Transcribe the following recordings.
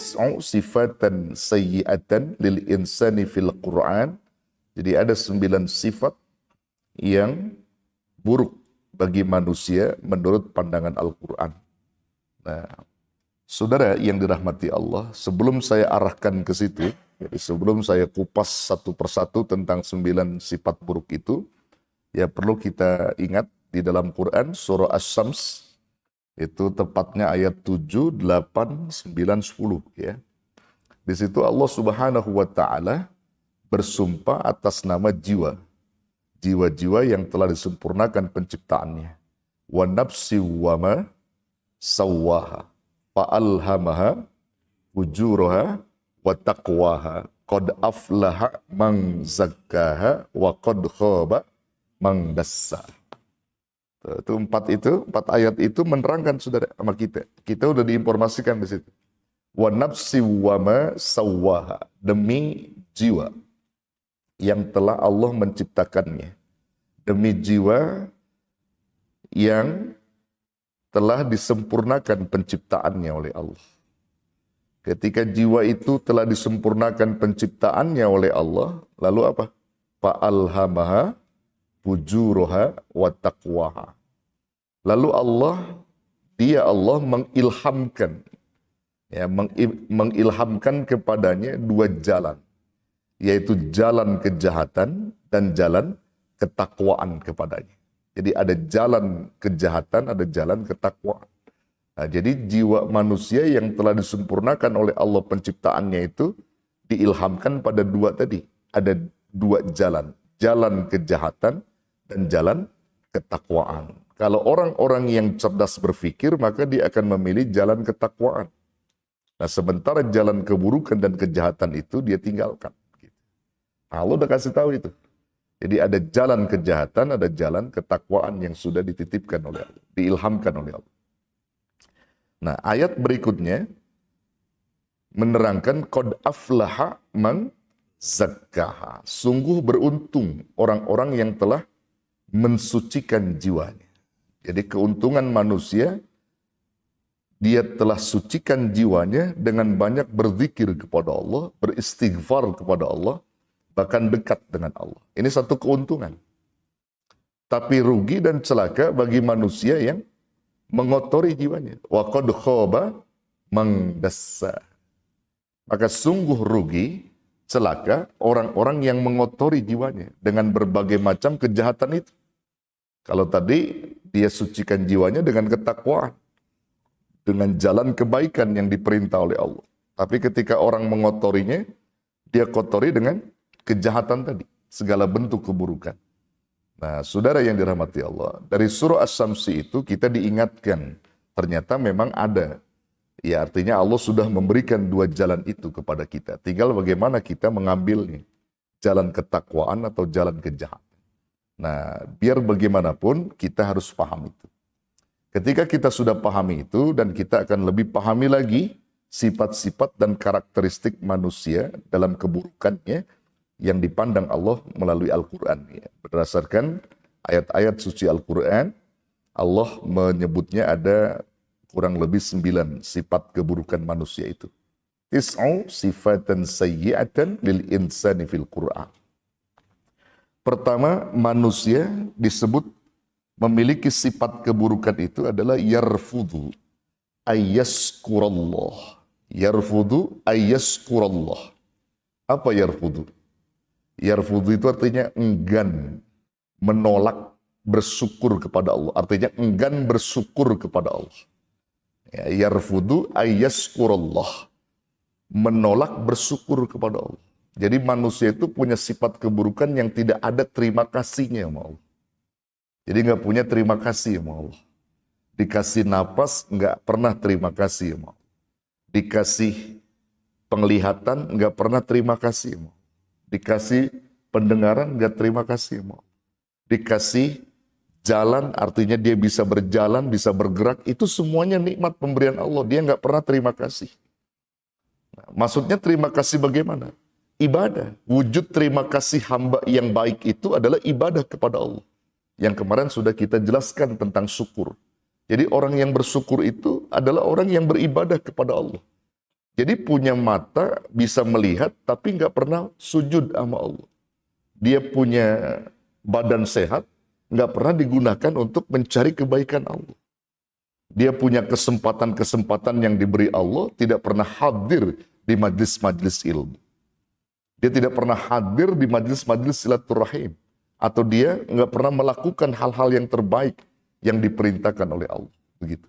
tis'u sifatan sayyi'atan lil insani fil Qur'an. Jadi ada 9 sifat yang buruk bagi manusia menurut pandangan Al-Quran. Nah, saudara yang dirahmati Allah, sebelum saya arahkan ke situ, jadi sebelum saya kupas satu persatu tentang 9 sifat buruk itu, ya perlu kita ingat di dalam Quran surah Asy-Syams itu tepatnya ayat 7, 8, 9, 10 ya. Di situ Allah Subhanahu wa taala bersumpah atas nama jiwa. Jiwa-jiwa yang telah disempurnakan penciptaannya. Wa nafsi wa ma sawwaha fa'alhamaha fujuraha wa taqwaha qad aflaha man zakkaha wa qad khaba man dassaha. Itu empat ayat itu menerangkan saudara sama kita. Kita udah diinformasikan di situ. Wa nafsi wa ma sawwaha, demi jiwa yang telah Allah menciptakannya. Demi jiwa yang telah disempurnakan penciptaannya oleh Allah. Ketika jiwa itu telah disempurnakan penciptaannya oleh Allah, lalu apa? Fa'alhamaha fujuraha wa taqwaha. Lalu Allah mengilhamkan, ya, mengilhamkan kepadanya 2 jalan, yaitu jalan kejahatan dan jalan ketakwaan kepadanya. Jadi ada jalan kejahatan, ada jalan ketakwaan. Nah, jadi jiwa manusia yang telah disempurnakan oleh Allah penciptaannya itu diilhamkan pada 2 tadi. Ada 2 jalan, jalan kejahatan dan jalan ketakwaan. Kalau orang-orang yang cerdas berpikir, maka dia akan memilih jalan ketakwaan. Nah, sementara jalan keburukan dan kejahatan itu dia tinggalkan. Nah, Allah udah kasih tahu itu. Jadi ada jalan kejahatan, ada jalan ketakwaan yang sudah dititipkan oleh Allah, diilhamkan oleh Allah. Nah, ayat berikutnya menerangkan qad aflaha man zakkaha. Sungguh beruntung orang-orang yang telah mensucikan jiwanya. Jadi keuntungan manusia, dia telah sucikan jiwanya dengan banyak berzikir kepada Allah, beristighfar kepada Allah, bahkan dekat dengan Allah. Ini satu keuntungan. Tapi rugi dan celaka bagi manusia yang mengotori jiwanya. Wa qad khaba man dassa. Maka sungguh rugi, celaka orang-orang yang mengotori jiwanya dengan berbagai macam kejahatan itu. Kalau tadi dia sucikan jiwanya dengan ketakwaan, dengan jalan kebaikan yang diperintah oleh Allah. Tapi ketika orang mengotorinya, dia kotori dengan kejahatan tadi, segala bentuk keburukan. Nah, saudara yang dirahmati Allah, dari surah Asy-Syams itu kita diingatkan, ternyata memang ada. Ya, artinya Allah sudah memberikan 2 jalan itu kepada kita. Tinggal bagaimana kita mengambilnya. Jalan ketakwaan atau jalan kejahatan. Nah, biar bagaimanapun kita harus paham itu. Ketika kita sudah pahami itu dan kita akan lebih pahami lagi sifat-sifat dan karakteristik manusia dalam keburukannya yang dipandang Allah melalui Al-Quran. Ya. Berdasarkan ayat-ayat suci Al-Quran, Allah menyebutnya ada kurang lebih 9 sifat keburukan manusia itu. Tis'u sifatan sayyi'atan lil insani fil Qur'an. Pertama, manusia disebut memiliki sifat keburukan itu adalah yarfudu ayyaskurallah. Yarfudu ayyaskurallah. Apa yarfudu? Yarfudu itu artinya enggan, menolak bersyukur kepada Allah. Artinya enggan bersyukur kepada Allah. Ya, yarfudu ayyaskurallah. Menolak bersyukur kepada Allah. Jadi manusia itu punya sifat keburukan yang tidak ada terima kasihnya sama Allah. Jadi nggak punya terima kasih sama Allah. Dikasih napas nggak pernah terima kasih sama Allah. Dikasih penglihatan nggak pernah terima kasih sama Allah. Dikasih pendengaran nggak terima kasih sama Allah. Dikasih jalan artinya dia bisa berjalan, bisa bergerak, itu semuanya nikmat pemberian Allah. Dia nggak pernah terima kasih. Nah, maksudnya terima kasih bagaimana? Ibadah. Wujud terima kasih hamba yang baik itu adalah ibadah kepada Allah. Yang kemarin sudah kita jelaskan tentang syukur. Jadi orang yang bersyukur itu adalah orang yang beribadah kepada Allah. Jadi punya mata, bisa melihat, tapi nggak pernah sujud sama Allah. Dia punya badan sehat, nggak pernah digunakan untuk mencari kebaikan Allah. Dia punya kesempatan-kesempatan yang diberi Allah, tidak pernah hadir di majlis-majlis ilmu. Dia tidak pernah hadir di majlis-majlis silaturahim. Atau dia nggak pernah melakukan hal-hal yang terbaik yang diperintahkan oleh Allah. Begitu.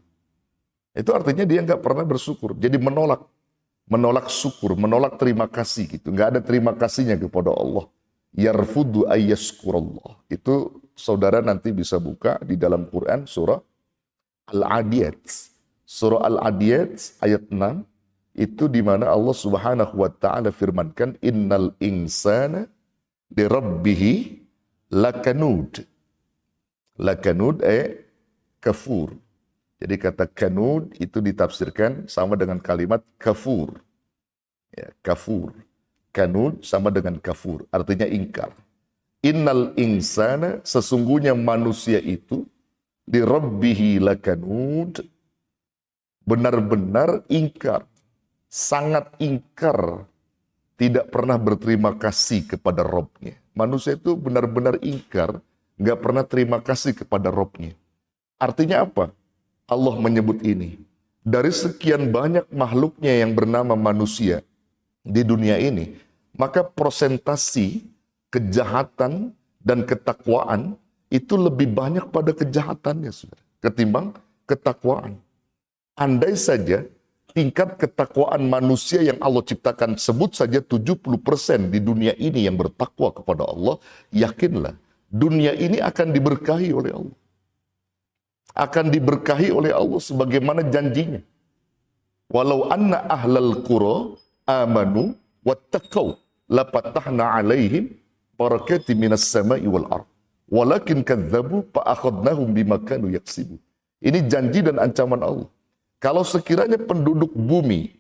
Itu artinya dia nggak pernah bersyukur. Jadi menolak syukur, menolak terima kasih gitu. Nggak ada terima kasihnya kepada Allah. Yarfudu ayyaskurallah. Itu saudara nanti bisa buka di dalam Quran surah Al-Adiyat. Surah Al-Adiyat ayat 6 itu di mana Allah Subhanahu wa taala firmankan innal insana li rabbih lakanud. Lakanud kafur. Jadi kata kanud itu ditafsirkan sama dengan kalimat kafur. Ya, kafur. Kanud sama dengan kafur, artinya ingkar. Innal insana, sesungguhnya manusia itu li rabbihi lakanud, benar-benar ingkar, sangat ingkar, tidak pernah berterima kasih kepada Rabbnya. Manusia itu benar-benar ingkar, nggak pernah terima kasih kepada Rabbnya. Artinya apa? Allah menyebut ini. Dari sekian banyak makhluknya yang bernama manusia di dunia ini, maka prosentasi kejahatan dan ketakwaan itu lebih banyak pada kejahatannya, saudara, ketimbang ketakwaan. Andai saja tingkat ketakwaan manusia yang Allah ciptakan sebut saja 70% di dunia ini yang bertakwa kepada Allah, yakinlah dunia ini akan diberkahi oleh Allah. Akan diberkahi oleh Allah sebagaimana janjinya. Walau anna ahlal qura amanu wattaqau lapatahna alaihim barakati minas sama'i wal ard. Walakin kadzabu fa akhadnahum bima kanu yaksibun. Ini janji dan ancaman Allah. Kalau sekiranya penduduk bumi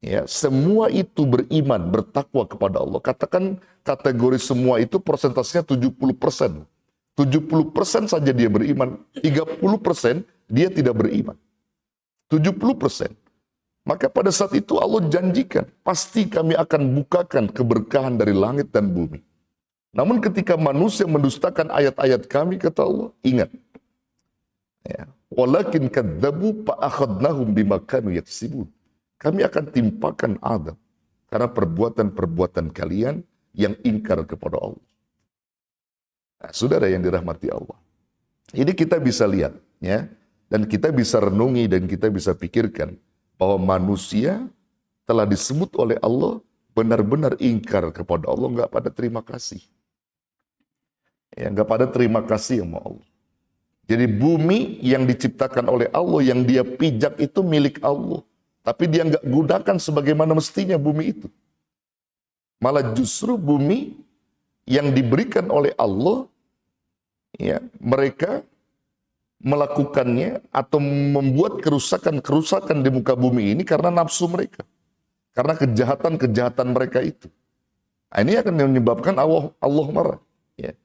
ya semua itu beriman, bertakwa kepada Allah. Katakan kategori semua itu persentasenya 70%. 70% saja dia beriman, 30% dia tidak beriman. 70%. Maka pada saat itu Allah janjikan, pasti kami akan bukakan keberkahan dari langit dan bumi. Namun ketika manusia mendustakan ayat-ayat kami, kata Allah, ingat. Ya. Walakin kadzabu fa akhadnahum bima kanu yaksibun. Kami akan timpakan azab karena perbuatan-perbuatan kalian yang ingkar kepada Allah. Nah, saudara yang dirahmati Allah. Ini kita bisa lihat, ya, dan kita bisa renungi dan kita bisa pikirkan bahwa manusia telah disebut oleh Allah benar-benar ingkar kepada Allah, nggak pada terima kasih. Ya, nggak pada terima kasih sama Allah. Jadi bumi yang diciptakan oleh Allah, yang dia pijak itu milik Allah. Tapi dia nggak gunakan sebagaimana mestinya bumi itu. Malah justru bumi yang diberikan oleh Allah, ya, mereka melakukannya atau membuat kerusakan-kerusakan di muka bumi ini karena nafsu mereka. Karena kejahatan-kejahatan mereka itu. Nah, ini akan menyebabkan Allah marah. Ya.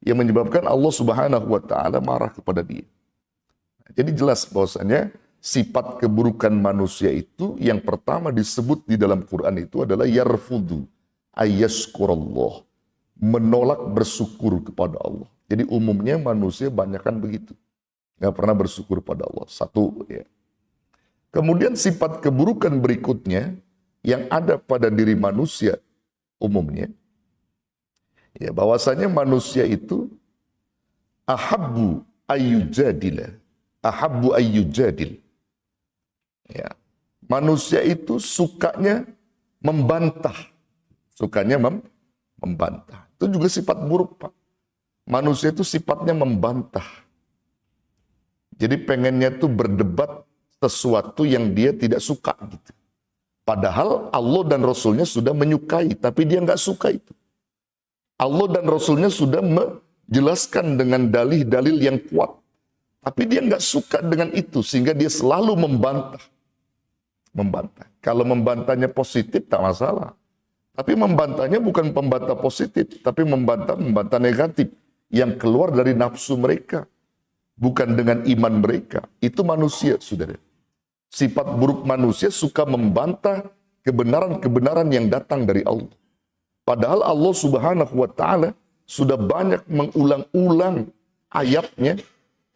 Yang menyebabkan Allah Subhanahu wa ta'ala marah kepada dia. Jadi jelas bahwasanya sifat keburukan manusia itu yang pertama disebut di dalam Quran itu adalah yarfudu ayyaskurallah. Menolak bersyukur kepada Allah. Jadi umumnya manusia banyakkan begitu. Nggak pernah bersyukur pada Allah. Satu, ya. Kemudian sifat keburukan berikutnya yang ada pada diri manusia umumnya, ya, bahwasanya manusia itu ahabbu ayyujadila. Ahabbu ayyujadil. Ya. Manusia itu sukanya membantah. Sukanya membantah. Itu juga sifat buruk, Pak. Manusia itu sifatnya membantah. Jadi pengennya tuh berdebat sesuatu yang dia tidak suka gitu. Padahal Allah dan Rasulnya sudah menyukai, tapi dia nggak suka itu. Allah dan Rasulnya sudah menjelaskan dengan dalih-dalil yang kuat. Tapi dia nggak suka dengan itu, sehingga dia selalu membantah. Membantah. Kalau membantahnya positif, tak masalah. Tapi membantahnya bukan pembantah positif, tapi membantah negatif. Yang keluar dari nafsu mereka. Bukan dengan iman mereka. Itu manusia, saudara. Sifat buruk manusia suka membantah kebenaran-kebenaran yang datang dari Allah. Padahal Allah Subhanahu wa Ta'ala sudah banyak mengulang-ulang ayatnya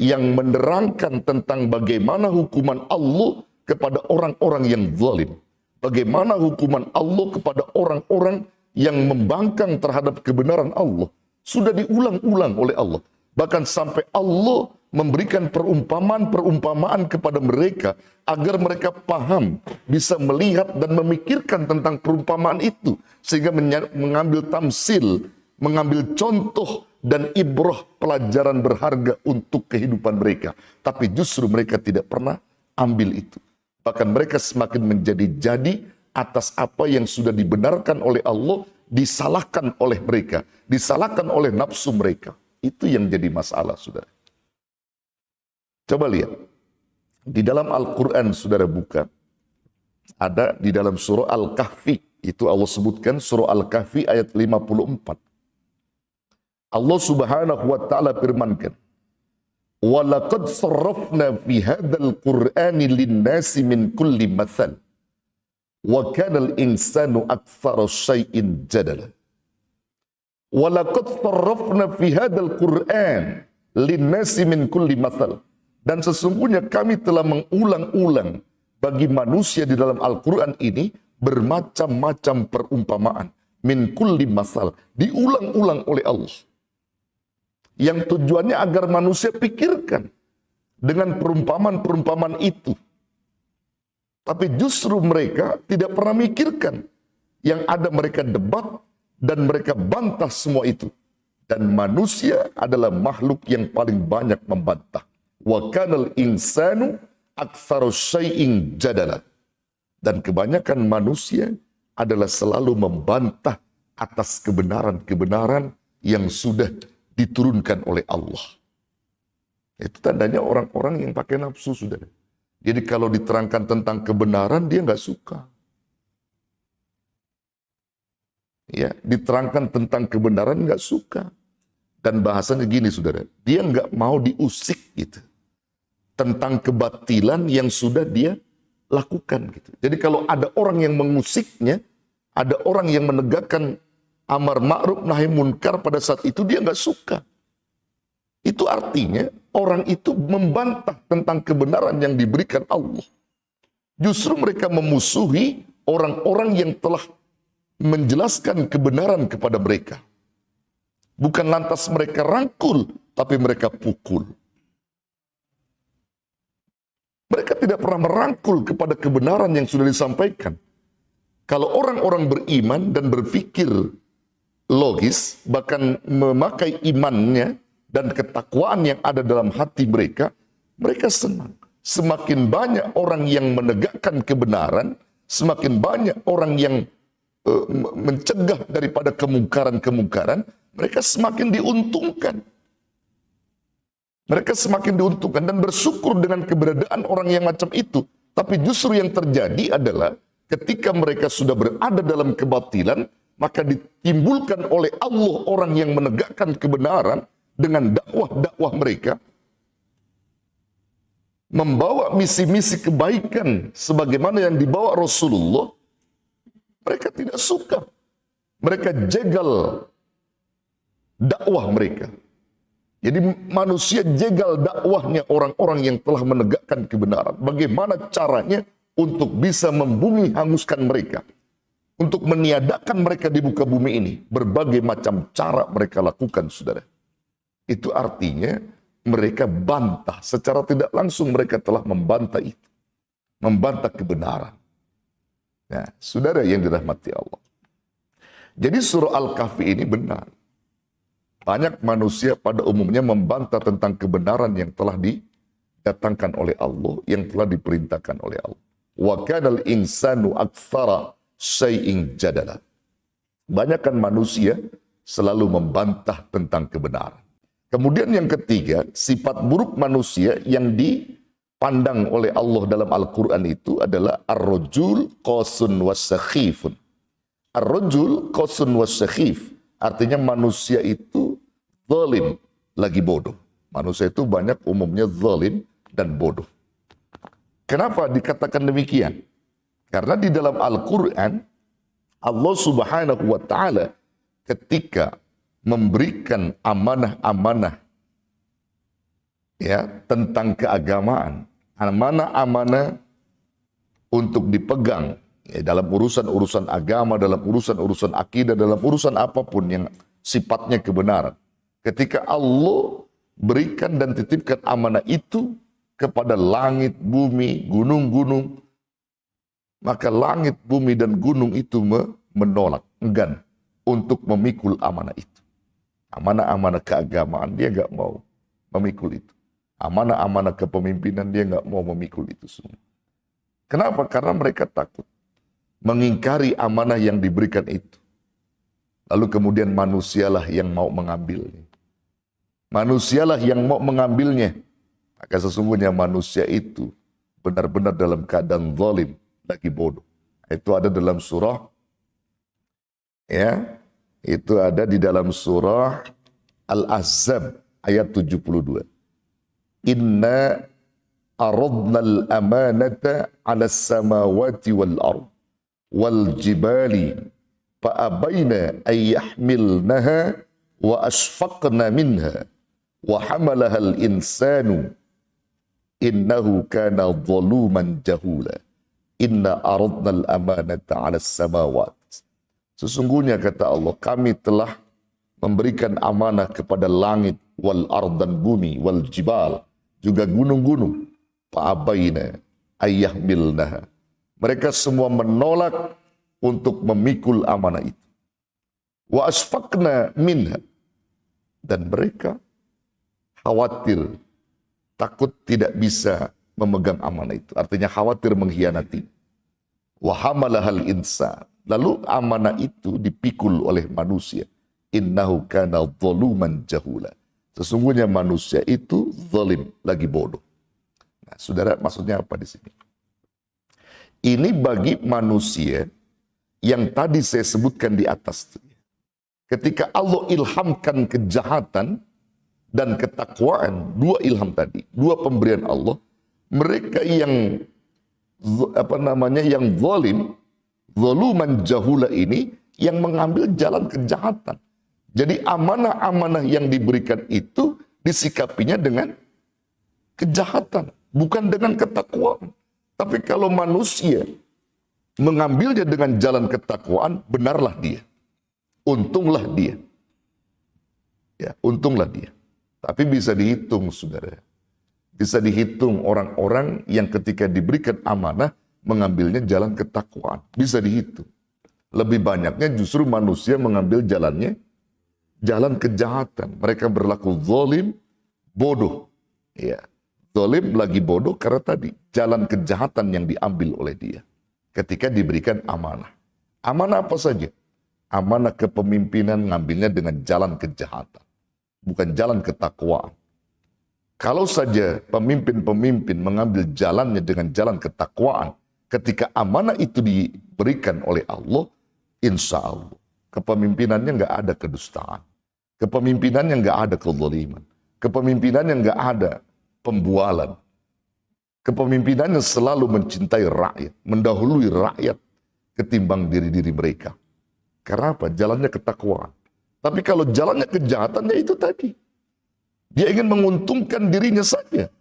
yang menerangkan tentang bagaimana hukuman Allah kepada orang-orang yang zalim. Bagaimana hukuman Allah kepada orang-orang yang membangkang terhadap kebenaran Allah. Sudah diulang-ulang oleh Allah. Bahkan sampai Allah memberikan perumpamaan-perumpamaan kepada mereka agar mereka paham, bisa melihat dan memikirkan tentang perumpamaan itu. Sehingga mengambil tamsil, mengambil contoh dan ibrah pelajaran berharga untuk kehidupan mereka. Tapi justru mereka tidak pernah ambil itu. Bahkan mereka semakin menjadi-jadi atas apa yang sudah dibenarkan oleh Allah, disalahkan oleh mereka, disalahkan oleh nafsu mereka. Itu yang jadi masalah, saudara. Coba lihat. Di dalam Al-Quran, saudara buka. Ada di dalam surah Al-Kahfi. Itu Allah sebutkan surah Al-Kahfi ayat 54. Allah Subhanahu wa Ta'ala firmankan, وَلَقَدْ صَرَّفْنَا فِي هَذَا الْقُرْآنِ لِلنَّاسِ مِنْ كُلِّ مَثَلٍ وَكَانَ الْإِنسَانُ أَكْثَرَ شَيْءٍ جَدَلًا. وَلَقَدْ صَرَّفْنَا فِي هَذَا الْقُرْآنِ لِلنَّاسِ مِنْ كُلِّ مَثَلٍ. Dan sesungguhnya kami telah mengulang-ulang bagi manusia di dalam Al-Quran ini bermacam-macam perumpamaan. Min kulli masal. Diulang-ulang oleh Allah. Yang tujuannya agar manusia pikirkan dengan perumpamaan-perumpamaan itu. Tapi justru mereka tidak pernah mikirkan. Yang ada mereka debat dan mereka bantah semua itu. Dan manusia adalah makhluk yang paling banyak membantah. Wa kanal insanu aktsaru syai'in jadala. Dan kebanyakan manusia adalah selalu membantah atas kebenaran-kebenaran yang sudah diturunkan oleh Allah. Itu tandanya orang-orang yang pakai nafsu, saudara. Jadi kalau diterangkan tentang kebenaran, dia nggak suka. Ya, diterangkan tentang kebenaran nggak suka. Dan bahasanya gini, saudara, dia nggak mau diusik gitu tentang kebatilan yang sudah dia lakukan gitu. Jadi kalau ada orang yang mengusiknya, ada orang yang menegakkan amar ma'ruf nahi munkar pada saat itu, dia nggak suka. Itu artinya orang itu membantah tentang kebenaran yang diberikan Allah. Justru mereka memusuhi orang-orang yang telah menjelaskan kebenaran kepada mereka. Bukan lantas mereka rangkul, tapi mereka pukul. Mereka tidak pernah merangkul kepada kebenaran yang sudah disampaikan. Kalau orang-orang beriman dan berpikir logis, bahkan memakai imannya dan ketakwaan yang ada dalam hati mereka, mereka senang. Semakin banyak orang yang menegakkan kebenaran, semakin banyak orang yang mencegah daripada kemungkaran-kemungkaran, mereka semakin diuntungkan. Mereka semakin diuntungkan dan bersyukur dengan keberadaan orang yang macam itu. Tapi justru yang terjadi adalah ketika mereka sudah berada dalam kebatilan, maka ditimbulkan oleh Allah orang yang menegakkan kebenaran dengan dakwah-dakwah mereka, membawa misi-misi kebaikan sebagaimana yang dibawa Rasulullah. Mereka tidak suka. Mereka jegal dakwah mereka. Jadi manusia jegal dakwahnya orang-orang yang telah menegakkan kebenaran. Bagaimana caranya untuk bisa membumi hanguskan mereka. Untuk meniadakan mereka di muka bumi ini. Berbagai macam cara mereka lakukan, saudara. Itu artinya mereka bantah. Secara tidak langsung mereka telah membantah itu. Membantah kebenaran. Nah, saudara yang dirahmati Allah. Jadi surah Al-Kahfi ini benar. Banyak manusia pada umumnya membantah tentang kebenaran yang telah didatangkan oleh Allah, yang telah diperintahkan oleh Allah. Wa kanal insanu aktsara syai'in jadala. Banyakkan manusia selalu membantah tentang kebenaran. Kemudian yang ketiga, sifat buruk manusia yang dipandang oleh Allah dalam Al-Quran itu adalah ar-rajul qasun was-sakhifun. Ar-rajul qasun was-sakhif. Artinya manusia itu zalim, lagi bodoh. Manusia itu banyak umumnya zalim dan bodoh. Kenapa dikatakan demikian? Karena di dalam Al-Quran, Allah Subhanahu wa Ta'ala ketika memberikan amanah-amanah ya tentang keagamaan, amanah-amanah untuk dipegang ya, dalam urusan-urusan agama, dalam urusan-urusan akidah, dalam urusan apapun yang sifatnya kebenaran. Ketika Allah berikan dan titipkan amanah itu kepada langit, bumi, gunung-gunung, maka langit, bumi, dan gunung itu menolak, enggan untuk memikul amanah itu. Amanah-amanah keagamaan dia nggak mau memikul itu. Amanah-amanah kepemimpinan dia nggak mau memikul itu semua. Kenapa? Karena mereka takut mengingkari amanah yang diberikan itu. Lalu kemudian manusialah yang mau mengambilnya. Manusialah yang mau mengambilnya. Maka sesungguhnya manusia itu benar-benar dalam keadaan zalim, lagi bodoh. Itu ada dalam surah ya, itu ada di dalam surah Al-Ahzab ayat 72. Inna aradnal amanata 'alas samawati wal ard wal jibali fa abaina ay yahmilnaha wa asfaqna minha wa hamalaha al insanu innahu kana zaluman jahula. Inna aradnal amanata 'alas samawat. Sesungguhnya kata Allah, kami telah memberikan amanah kepada langit wal ard dan bumi wal jibal, juga gunung-gunung. Fa'abaina ayyahmilnaha. Mereka semua menolak untuk memikul amanah itu. Wa asfaqna minha. Dan mereka khawatir, takut tidak bisa memegang amanah itu. Artinya khawatir mengkhianati. Wa hamalahal insan. Lalu amanah itu dipikul oleh manusia. Innahu kana zaluman jahula. Sesungguhnya manusia itu zalim, lagi bodoh. Nah, saudara, maksudnya apa di sini? Ini bagi manusia yang tadi saya sebutkan di atas. Ketika Allah ilhamkan kejahatan dan ketakwaan, dua ilham tadi, dua pemberian Allah, mereka yang yang zalim, zaluman jahula ini yang mengambil jalan kejahatan. Jadi amanah-amanah yang diberikan itu disikapinya dengan kejahatan, bukan dengan ketakwaan. Tapi kalau manusia mengambilnya dengan jalan ketakwaan, benarlah dia. Untunglah dia. Ya, untunglah dia. Tapi bisa dihitung, saudara. Bisa dihitung orang-orang yang ketika diberikan amanah mengambilnya jalan ketakwaan. Bisa dihitung. Lebih banyaknya justru manusia mengambil jalannya jalan kejahatan. Mereka berlaku zalim, bodoh. Ya, zalim lagi bodoh karena tadi jalan kejahatan yang diambil oleh dia ketika diberikan amanah. Amanah apa saja? Amanah kepemimpinan ngambilnya dengan jalan kejahatan, bukan jalan ketakwaan. Kalau saja pemimpin-pemimpin mengambil jalannya dengan jalan ketakwaan, ketika amanah itu diberikan oleh Allah, insya Allah kepemimpinannya nggak ada kedustaan, kepemimpinannya nggak ada kezaliman, kepemimpinannya nggak ada pembualan, kepemimpinannya selalu mencintai rakyat, mendahului rakyat ketimbang diri-diri mereka. Karena apa? Jalannya ketakwaan. Tapi kalau jalannya kejahatannya itu tadi, dia ingin menguntungkan dirinya saja.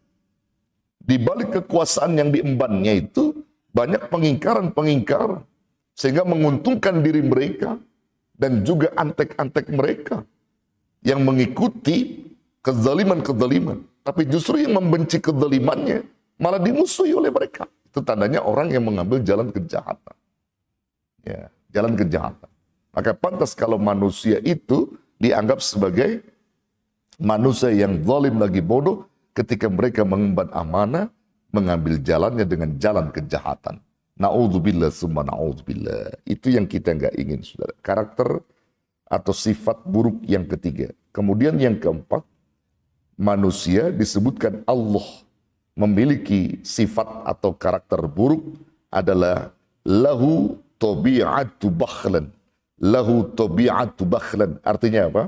Di balik kekuasaan yang diembannya itu banyak pengingkaran-pengingkaran, sehingga menguntungkan diri mereka dan juga antek-antek mereka yang mengikuti kezaliman-kezaliman. Tapi justru yang membenci kezalimannya malah dimusuhi oleh mereka. Itu tandanya orang yang mengambil jalan kejahatan. Ya, jalan kejahatan. Maka pantas kalau manusia itu dianggap sebagai manusia yang zalim lagi bodoh ketika mereka mengemban amanah, mengambil jalannya dengan jalan kejahatan. Na'udzubillah summa na'udzubillah. Itu yang kita nggak ingin, saudara. Karakter atau sifat buruk yang ketiga. Kemudian yang keempat, manusia disebutkan Allah memiliki sifat atau karakter buruk adalah lahu tabi'atu bakhlan. Lahu tabi'atu bakhlan. Artinya apa?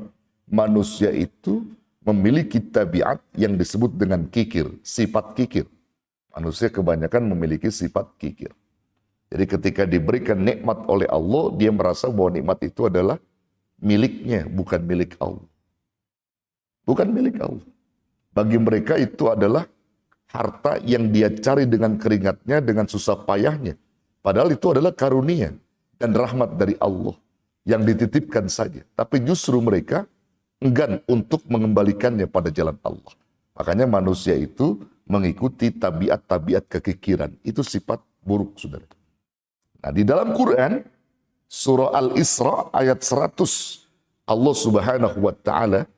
Manusia itu memiliki tabiat yang disebut dengan kikir, sifat kikir. Manusia kebanyakan memiliki sifat kikir. Jadi ketika diberikan nikmat oleh Allah, dia merasa bahwa nikmat itu adalah miliknya, bukan milik Allah. Bukan milik Allah. Bagi mereka itu adalah harta yang dia cari dengan keringatnya, dengan susah payahnya. Padahal itu adalah karunia dan rahmat dari Allah yang dititipkan saja. Tapi justru mereka enggan untuk mengembalikannya pada jalan Allah. Makanya manusia itu mengikuti tabiat-tabiat kekikiran. Itu sifat buruk, saudara. Nah, di dalam Quran, surah Al-Isra ayat 100, Allah Subhanahu wa Ta'ala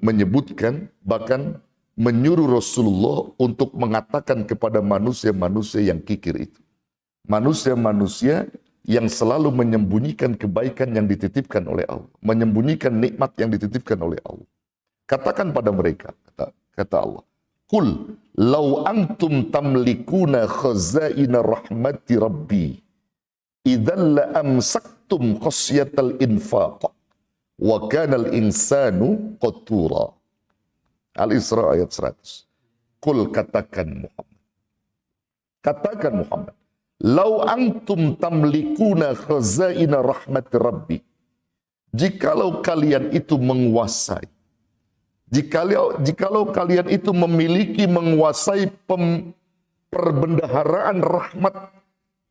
menyebutkan, bahkan menyuruh Rasulullah untuk mengatakan kepada manusia-manusia yang kikir itu. Manusia-manusia yang selalu menyembunyikan kebaikan yang dititipkan oleh Allah. Menyembunyikan nikmat yang dititipkan oleh Allah. Katakan pada mereka, kata Allah, Qul law antum tamlikuna khazaina rahmati rabbi idzal la amsaktum khasyatal infaq wa kanal insanu qatura. Al-Isra ayat 100. Qul katakan Muhammad, lau antum tamlikuna khazaina rahmat rabbi, jikalau kalian itu menguasai, jikalau kalian itu menguasai perbendaharaan rahmat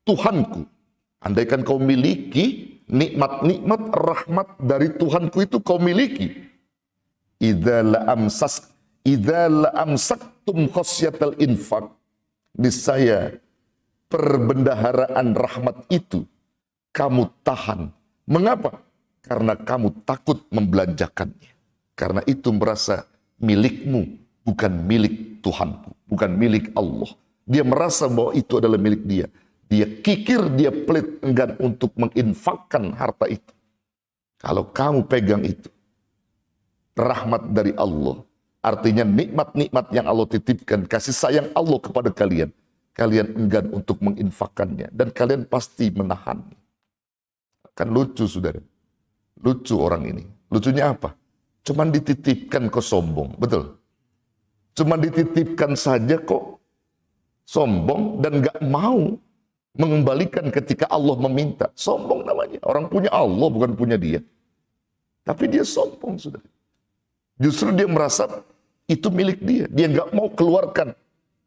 Tuhanku, andaikan kau miliki nikmat-nikmat rahmat dari Tuhanku itu kau miliki, idza la amsaktum khasyatal infaq, niscaya perbendaharaan rahmat itu kamu tahan. Mengapa? Karena kamu takut membelanjakannya. Karena itu merasa milikmu, bukan milik Tuhanku, bukan milik Allah. Dia merasa bahwa itu adalah milik dia. Dia kikir, dia pelit, enggan untuk menginfakkan harta itu. Kalau kamu pegang itu, rahmat dari Allah, artinya nikmat-nikmat yang Allah titipkan, kasih sayang Allah kepada kalian, kalian enggan untuk menginfakkannya, dan kalian pasti menahan. Kan lucu, saudara. Lucu orang ini. Lucunya apa? Cuman dititipkan kok sombong, betul? Cuman dititipkan saja kok sombong dan gak mau mengembalikan ketika Allah meminta. Sombong namanya. Orang punya Allah, bukan punya dia. Tapi dia sombong, saudara. Justru dia merasa itu milik dia. Dia nggak mau keluarkan.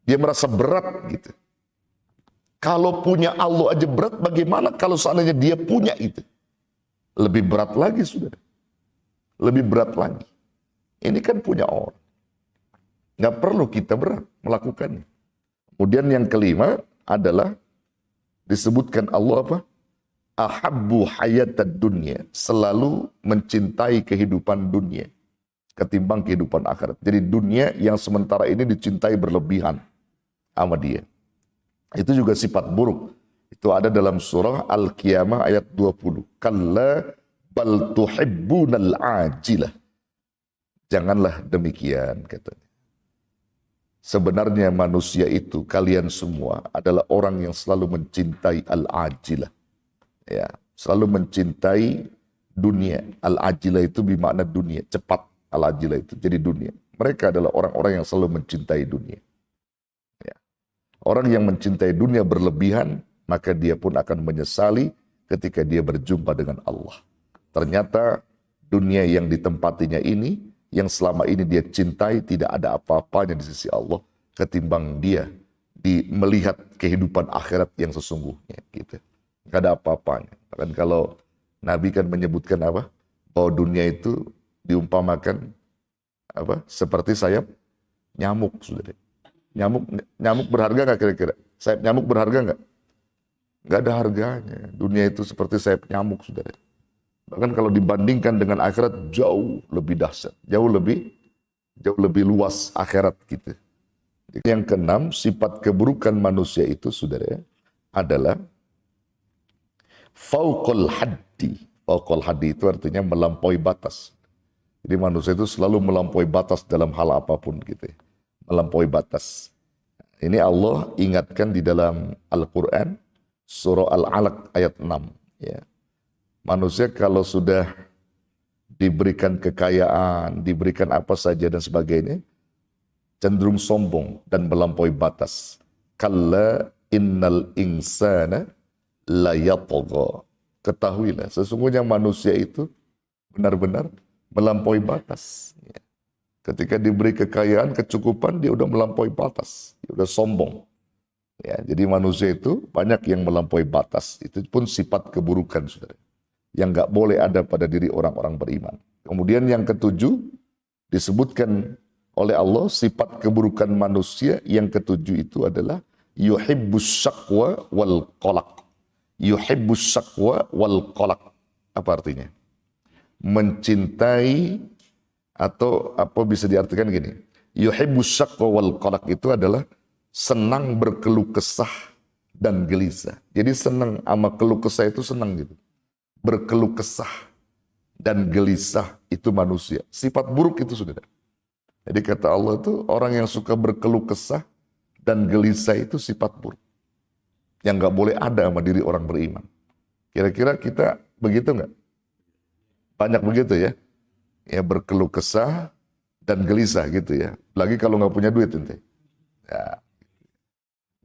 Dia merasa berat gitu. Kalau punya Allah aja berat, bagaimana kalau seandainya dia punya itu? Lebih berat lagi, saudara. Lebih berat lagi. Ini kan punya orang. Nggak perlu kita berat melakukannya. Kemudian yang kelima adalah disebutkan Allah apa? Ahabbu hayatad dunya. Selalu mencintai kehidupan dunia ketimbang kehidupan akhirat. Jadi dunia yang sementara ini dicintai berlebihan sama dia. Itu juga sifat buruk. Itu ada dalam surah Al-Qiyamah ayat 20. Kalla bal tuhibbunal ajilah. Janganlah demikian, katanya. Sebenarnya manusia itu, kalian semua adalah orang yang selalu mencintai al-ajilah. Ya, selalu mencintai dunia. Al-ajilah itu bermakna dunia, cepat. Al-ajilah itu jadi dunia. Mereka adalah orang-orang yang selalu mencintai dunia. Ya. Orang yang mencintai dunia berlebihan, maka dia pun akan menyesali ketika dia berjumpa dengan Allah. Ternyata dunia yang ditempatinya ini, yang selama ini dia cintai, tidak ada apa-apanya di sisi Allah ketimbang dia melihat kehidupan akhirat yang sesungguhnya. Gitu. Gak ada apa-apanya. Kan kalau Nabi kan menyebutkan apa? Bahwa dunia itu diumpamakan apa? Seperti sayap nyamuk, saudara. Nyamuk berharga nggak kira-kira? Sayap nyamuk berharga nggak? Nggak ada harganya. Dunia itu seperti sayap nyamuk, saudara. Bahkan kalau dibandingkan dengan akhirat jauh lebih dahsyat, jauh lebih luas akhirat gitu. Yang keenam, sifat keburukan manusia itu, saudara, adalah fauqul haddi. Fauqul haddi itu artinya melampaui batas. Jadi manusia itu selalu melampaui batas dalam hal apapun gitu. Melampaui batas. Ini Allah ingatkan di dalam Al-Quran, surah Al-Alaq ayat 6. Ya. Manusia kalau sudah diberikan kekayaan, diberikan apa saja dan sebagainya, cenderung sombong dan melampaui batas. Kalla innal insana layatgha. Ketahuilah, sesungguhnya manusia itu benar-benar melampaui batas. Ketika diberi kekayaan, kecukupan, dia udah melampaui batas, dia udah sombong. Ya, jadi manusia itu banyak yang melampaui batas. Itu pun sifat keburukan, saudara, yang nggak boleh ada pada diri orang-orang beriman. Kemudian yang ketujuh disebutkan oleh Allah sifat keburukan manusia yang ketujuh itu adalah yuhibbus syaqwa wal qalaq. Yuhibbus syaqwa wal qalaq. Apa artinya? Mencintai, atau apa bisa diartikan gini. Yuhibbus syaqwa wal qalaq itu adalah senang berkeluh kesah dan gelisah. Jadi senang sama keluh kesah itu senang gitu. Berkeluh kesah dan gelisah itu manusia. Sifat buruk itu, saudara. Jadi kata Allah itu orang yang suka berkeluh kesah dan gelisah itu sifat buruk. Yang nggak boleh ada sama diri orang beriman. Kira-kira kita begitu nggak? Banyak begitu ya. Ya berkeluh kesah dan gelisah gitu ya. Lagi kalau nggak punya duit ente. Ya.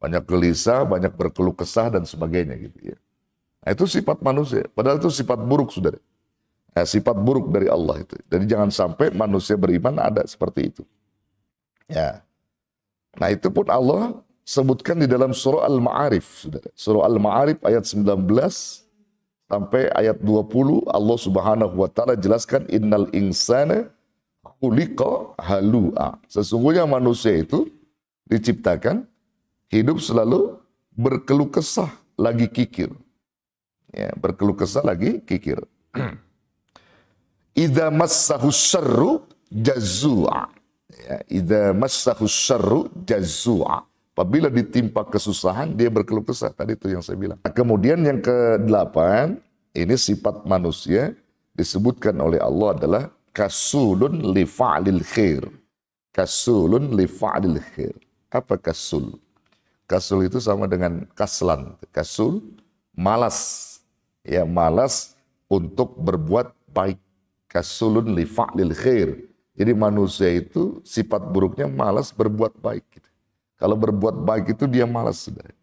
Banyak gelisah, banyak berkeluh kesah dan sebagainya gitu ya. Nah, itu sifat manusia. Padahal itu sifat buruk, saudara. Nah, sifat buruk dari Allah itu. Jadi jangan sampai manusia beriman ada seperti itu. Ya. Nah, itu pun Allah sebutkan di dalam surah Al-Ma'arif, saudara. Surah Al-Ma'arif ayat 19 sampai ayat 20 Allah Subhanahu wa taala jelaskan innal insana khuliqa halu'a. Sesungguhnya manusia itu diciptakan hidup selalu berkeluh kesah, lagi kikir. Ya, berkeluh kesah lagi kikir. Idza massahu syarru jazua. Ya, idza massahu syarru jazua. Apabila ditimpa kesusahan, dia berkeluh kesah. Tadi itu yang saya bilang. Nah, kemudian yang ke-8, ini sifat manusia disebutkan oleh Allah adalah kasulun li fa'lil khair. Kasulun li fa'lil khair. Apa kasul? Kasul itu sama dengan kaslan. Kasul, malas. Ya, malas untuk berbuat baik. Kasulun li fa'lil khair. Jadi manusia itu sifat buruknya malas berbuat baik. Kalau berbuat baik itu dia malas, saudara.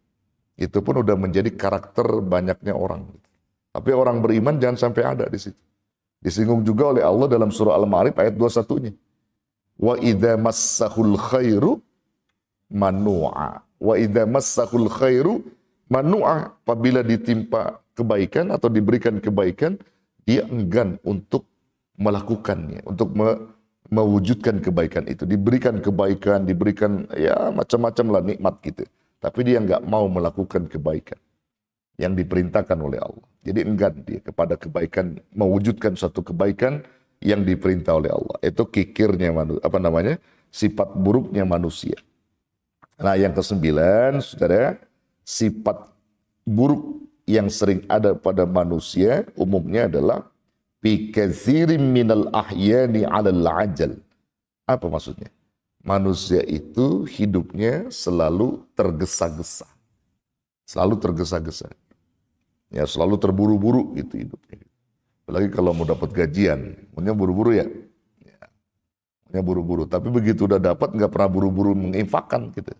Itu pun udah menjadi karakter banyaknya orang. Tapi orang beriman jangan sampai ada di situ. Disinggung juga oleh Allah dalam surah Al-Ma'arif ayat 21-nya. Wa idza massahul khairu manu'a. Wa idza massahul khairu manu'a. Apabila ditimpa kebaikan atau diberikan kebaikan, dia enggan untuk melakukannya, untuk mewujudkan kebaikan itu. Diberikan kebaikan, diberikan ya macam-macam lah nikmat gitu. Tapi dia enggak mau melakukan kebaikan yang diperintahkan oleh Allah. Jadi enggan dia kepada kebaikan, mewujudkan suatu kebaikan yang diperintah oleh Allah. Itu kikirnya sifat buruknya manusia. Nah, yang ke-9, saudara, sifat buruk yang sering ada pada manusia umumnya adalah bi katsirin minal ahyani 'alal ajal. Apa maksudnya? Manusia itu hidupnya selalu tergesa-gesa. Selalu tergesa-gesa. Ya, selalu terburu-buru gitu hidupnya. Apalagi kalau mau dapat gajian, maunya buru-buru ya. Maunya buru-buru, tapi begitu udah dapat nggak pernah buru-buru menginfakkan gitu.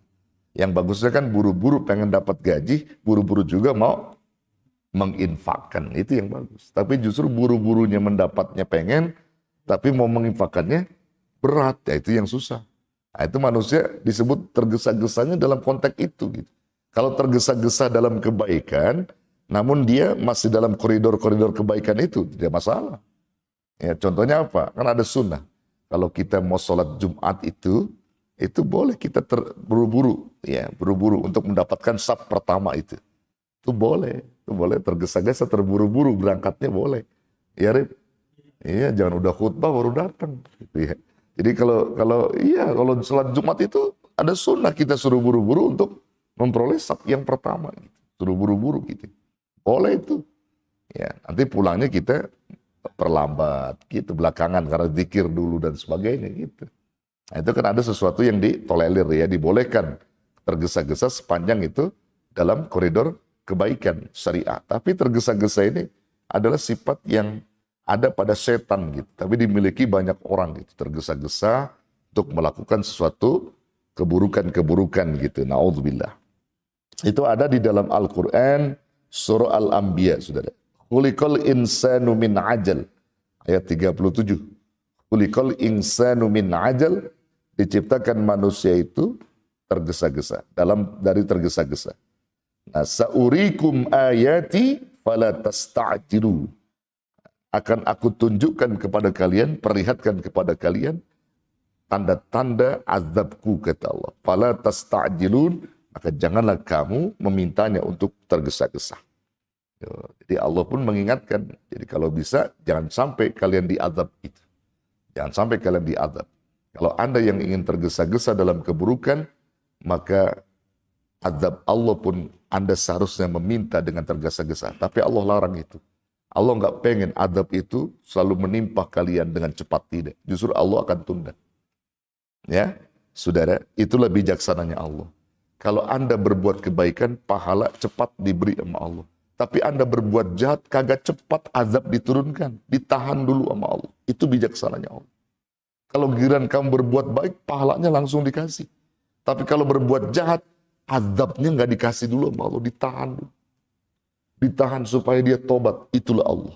Yang bagusnya kan buru-buru pengen dapat gaji, buru-buru juga mau menginfakkan, itu yang bagus. Tapi justru buru-burunya mendapatnya pengen, tapi mau menginfakkannya berat, ya itu yang susah. Nah, itu manusia disebut tergesa-gesanya dalam konteks itu. Gitu. Kalau tergesa-gesa dalam kebaikan, namun dia masih dalam koridor-koridor kebaikan itu, tidak masalah. Ya, contohnya apa? Kan ada sunnah. Kalau kita mau sholat Jumat itu boleh kita terburu-buru, ya buru-buru untuk mendapatkan saf pertama itu. Itu boleh tergesa-gesa, terburu-buru berangkatnya boleh. Ya, Rip. Iya, jangan udah khutbah baru datang. Gitu ya. Jadi kalau sholat Jumat itu ada sunnah kita suruh buru-buru untuk memperoleh saf yang pertama. Gitu. Suruh buru-buru gitu. Boleh itu. Ya, nanti pulangnya kita perlambat gitu belakangan karena zikir dulu dan sebagainya gitu. Nah, itu kan ada sesuatu yang ditolerir ya, dibolehkan tergesa-gesa sepanjang itu dalam koridor kebaikan syariat. Tapi tergesa-gesa ini adalah sifat yang ada pada setan gitu, tapi dimiliki banyak orang gitu, tergesa-gesa untuk melakukan sesuatu keburukan-keburukan gitu. Naudzubillah. Itu ada di dalam Al-Quran, surah Al-Anbiya, saudara. Khuliqal insanu min ajal, ayat 37. Khuliqal insanu min ajal, diciptakan manusia itu tergesa-gesa, dari tergesa-gesa. Nah, saurikum ayati fala tasta'jilu. Akan aku tunjukkan kepada kalian, perlihatkan kepada kalian tanda-tanda azabku, kata Allah. Fala tasta'jilun, maka janganlah kamu memintanya untuk tergesa-gesa. Jadi Allah pun mengingatkan, jadi kalau bisa jangan sampai kalian diazab itu. Jangan sampai kalian diazab. Kalau Anda yang ingin tergesa-gesa dalam keburukan, maka azab Allah pun Anda seharusnya meminta dengan tergesa-gesa. Tapi Allah larang itu. Allah nggak pengen azab itu selalu menimpa kalian dengan cepat, tidak. Justru Allah akan tunda. Ya, saudara, itulah bijaksananya Allah. Kalau Anda berbuat kebaikan, pahala cepat diberi sama Allah. Tapi Anda berbuat jahat, kagak cepat azab diturunkan. Ditahan dulu sama Allah. Itu bijaksananya Allah. Kalau giliran kamu berbuat baik, pahalanya langsung dikasih. Tapi kalau berbuat jahat, azabnya nggak dikasih dulu sama Allah. Ditahan dulu. Ditahan supaya dia tobat. Itulah Allah.